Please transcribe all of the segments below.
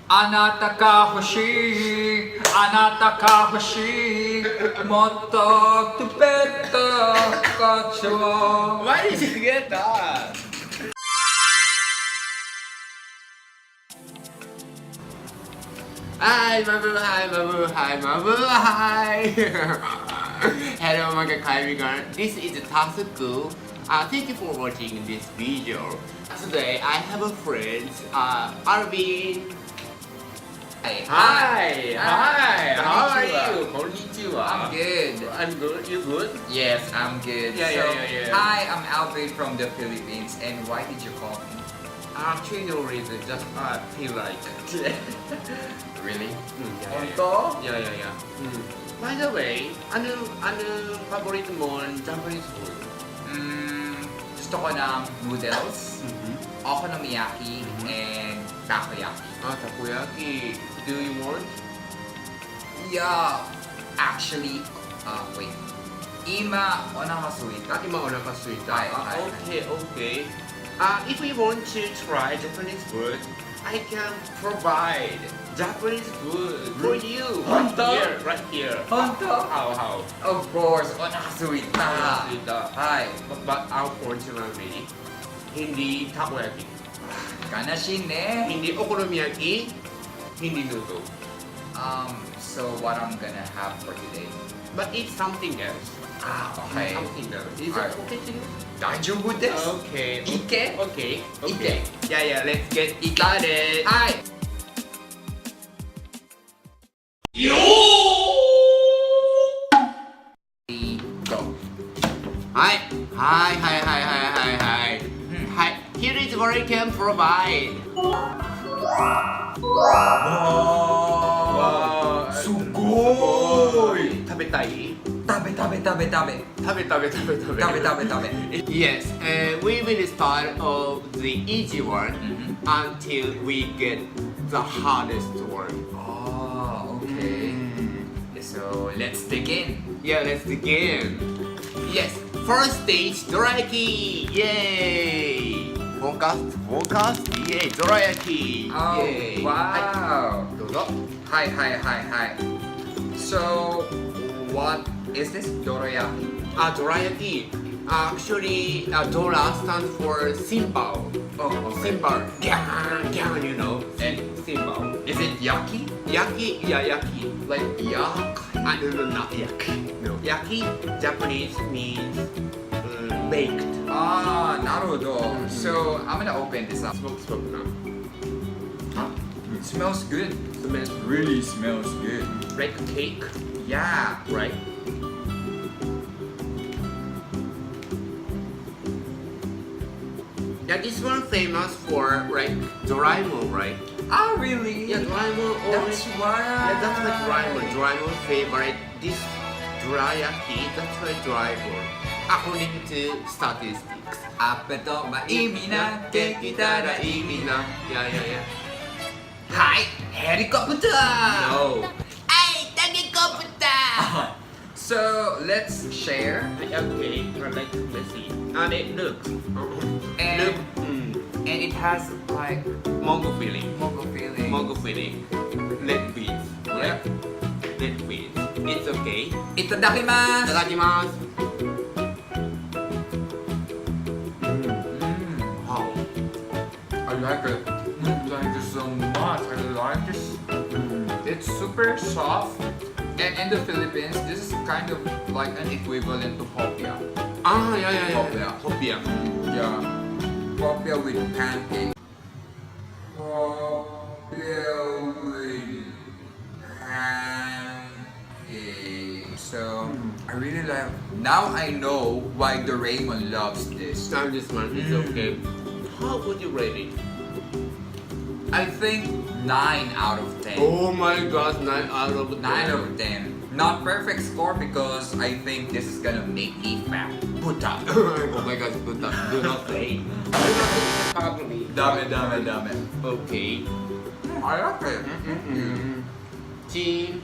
Anata ka hoshi, anata ka hoshi, motto to beta kacho. Why did you get that? Hi, mabuhay, mabuhay, mabuhay. Hello mga kaibigan, this is Tasuku. Thank you for watching this video. Today I have a friend, Arvin. Hi, how are you? Konnichiwa. I'm good. I'm good. You good? Yes, I'm good. Yeah. Hi, I'm Alvin from the Philippines. And why did you call me? Actually, no reason. Just feel like. Really? Honto? Yeah. By the way, ano favorite mo Japanese food? Gusto ko ng noodles, okonomiyaki, and takoyaki. Takoyaki. Do you want? Yeah, actually, wait. Ima onamasuita. Ima onamasuita. Hi. Okay. If we want to try Japanese food, I can provide Japanese food for you. Right here. Honto? How? Of course, onamasuita. Hi. But unfortunately, hindi takoyaki. Kanashin ne. Hindi okonomiyaki. Hindi noodle. So what I'm gonna have for today? But it's something else. Okay. Something else. Is that okay to you? Daijoubu desu. Okay. Ike? Okay. Ike. Yeah. Let's get started. Hi. Go. Hi. Hi. Here is what I can provide. Wow. Sugoi. Tabetai. Tabe. Yes, we will start of the easy one until we get the hardest one. Oh, okay. So let's begin. Yeah, let's begin. Yes, first stage, dorayaki. Yay! Focus. Yay, dorayaki. Oh, Yay. wow. Dozo. Hi. So, what is this? Doroyaki? Dorayaki. Actually, Dora stands for symbol. Oh, okay. Symbol. Gang, you know. And symbol. Is it yaki? Yaki, yeah, yaki. Like yak? No, not yaki. No, yaki, Japanese means baked. Naruto. So, I'm gonna open this up. Smoke now. It smells good. Smells Really smells good. like cake, Yeah. right? Yeah, this one famous for like Doraemon, right? Oh, really? Yeah, Doraemon. That's why. Yeah, that's why Doraemon favorite this dorayaki. That's why Doraemon. According to statistics. Apeto maimi na kekitara imi na. Yeah. Hi, helicopter. No. Hey, helicopter. So let's share. Okay, like let's see. Look. And it has like Mango feeling. mogo feeling. Let beans. Yeah. Let beans. It's okay. Itadakimasu. Itadakimasu. Wow. I like it. Thank you so much. I like this. It's super soft. And in the Philippines, this is kind of like an equivalent to hopia. Yeah. Hopia. Yeah. Hopia with pancake. Hopia with pancake. So, I really like. Now I know why Doraemon loves this. Time this one. It's okay. How would you rate it? I think 9 out of 10. Oh my gosh, 9 out of 10. 9 out of 10. Not perfect score because I think this is gonna make me fat. Puta. Oh my gosh, put that. Do not say. Probably. Dame. Okay. I like it. Team.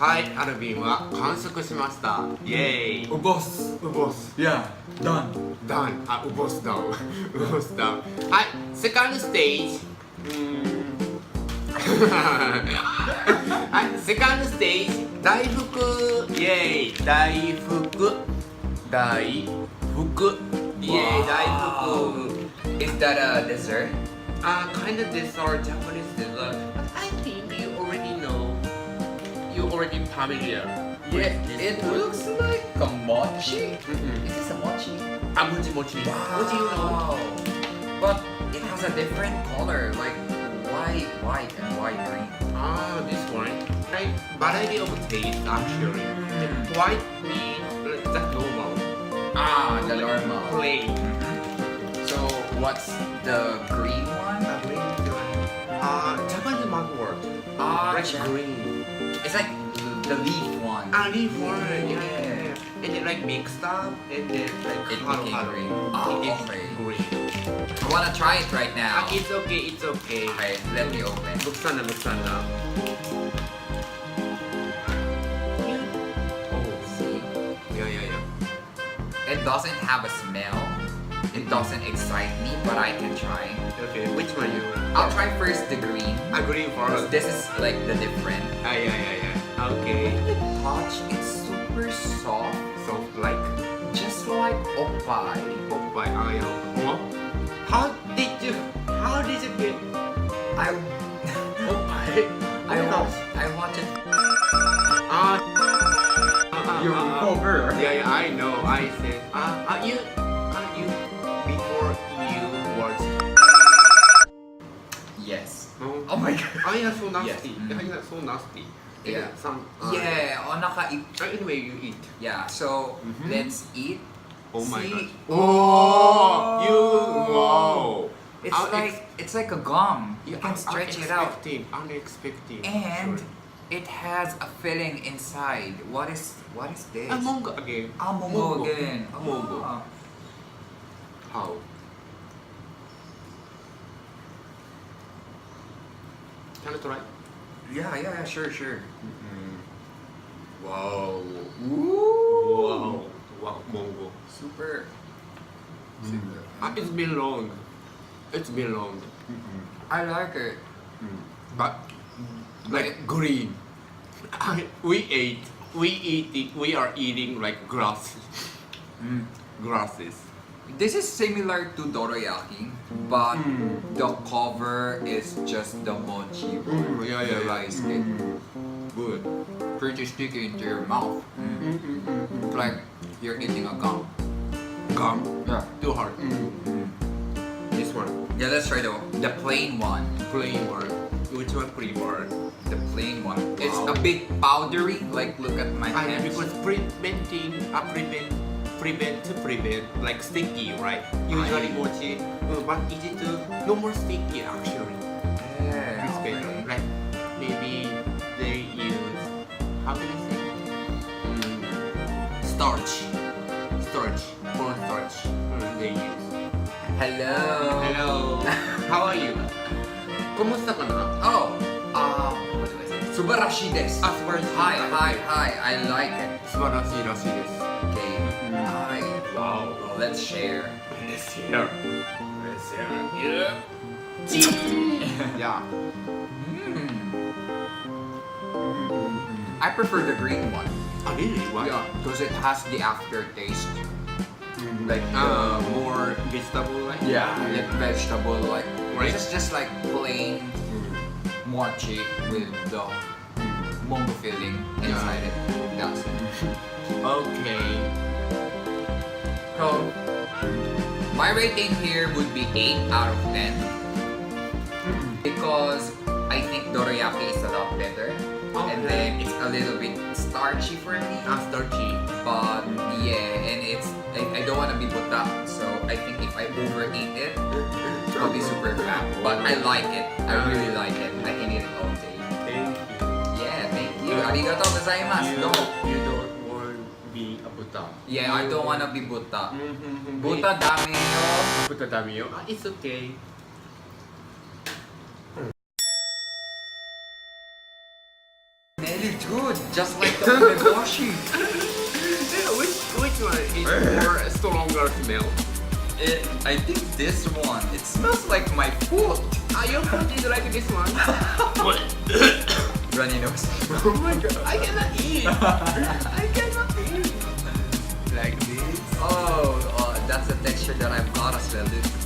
はい、アルビンは完食しました。イエーイ。ウボス。ウボス。 Yeah, done. Done. あ、ウボスダウン。ウボスダウン。はい、セカンドステージ。はい、セカンドステージ。大福。イエーイ。大福。大福。イエーイ、大福。 Is that a dessert? Kind of dessert, Japanese dessert. But I think you already know. You already familiar. Yeah, it looks like a mochi. Is this a mochi? Mochi mochi. What do you know? But it has a different color, like white and white green. This one. Right, variety of taste actually. White means the normal. The normal. Plain. So what's the green one? Japanese mugwort. Fresh green. It's like the leaf one. Leaf one. Yeah. And then like mixed up. And then like It halo became halo. green. It is Okay. green. I wanna try it right now. It's okay. It's okay. Okay, let me open. Buksan na, buksan na. See, Yeah. it doesn't have a smell. It doesn't excite me, but I can try. Okay, which one you? I'll try first the green. Green Because first. this is like the different. Yeah. Okay. The touch is super soft, Soft like just like oppai. Popeye. Yeah. How did you get I Popeye? I watch it. You cover. Yeah, I know. I said. You before you watch. Yes. No. Oh my god. Yeah, so nasty. Yes. Yeah, so nasty. Yeah. Some. Yeah. Oh, naka-eat. Anyway, you eat. Yeah. So let's eat. Oh my See? god. Oh, you. Wow. It's like a gum. You can stretch it out. Unexpected. And Sure. it has a filling inside. What is this? Mongo again. Mongo again. Mongo. Ah. How? Can I try? Yeah, sure. Wow. Ooh. Wow, Mongo. Super. It's been long. I like it. But like green. We are eating like grasses. This is similar to dorayaki, but the cover is just the mochi. The rice cake. Good. Pretty sticky into your mouth. It's like you're eating a gum. Gum. Yeah. Too hard. This one. Yeah, let's try the plain one. Plain one. Which one plain one? The plain one. It's Wow. a bit powdery. Like look at my hands. Because prevent like sticky, right? Usually mochi, but easy to no more sticky actually. Yeah. It's better. Okay. Like maybe they use how can I say? Starch, corn starch. They use. Hello. How are you? Kumusta ka na? Oh. What do I say? Subarashi desu. Hi. I like it. 素晴らしいらしいです。 Okay. Hi. Wow. Well, let's share. Let's hear. Yeah. Yeah. I prefer the green one. Really? Why? Yeah, because it has the aftertaste. Like More vegetable like. like vegetable, like Right. this is just like plain mochi with the mongo filling inside it. That's it. Okay. So my rating here would be 8 out of 10 because I think dorayaki is a lot better, and then it's a little bit starchy for me. Starchy. But yeah, and I don't want to be buta, so I think if I overeat it, I'll be super fat. But I like it. I really like it. I can eat it all day. Thank you. Yeah, thank you. Arigatou gozaimasu. No. You don't want to be a buta. Yeah, I don't want to be buta. Mm-hmm. Buta dami yo. Buta dami yo. It's okay. Let's good, just like the umeboshi. Which one is more stronger smell? I think this one. It smells like my foot. Your food is like this one. Runny nose. Oh my god, I cannot eat. I cannot eat. Like this. Oh, that's the texture that I've got as well, dude.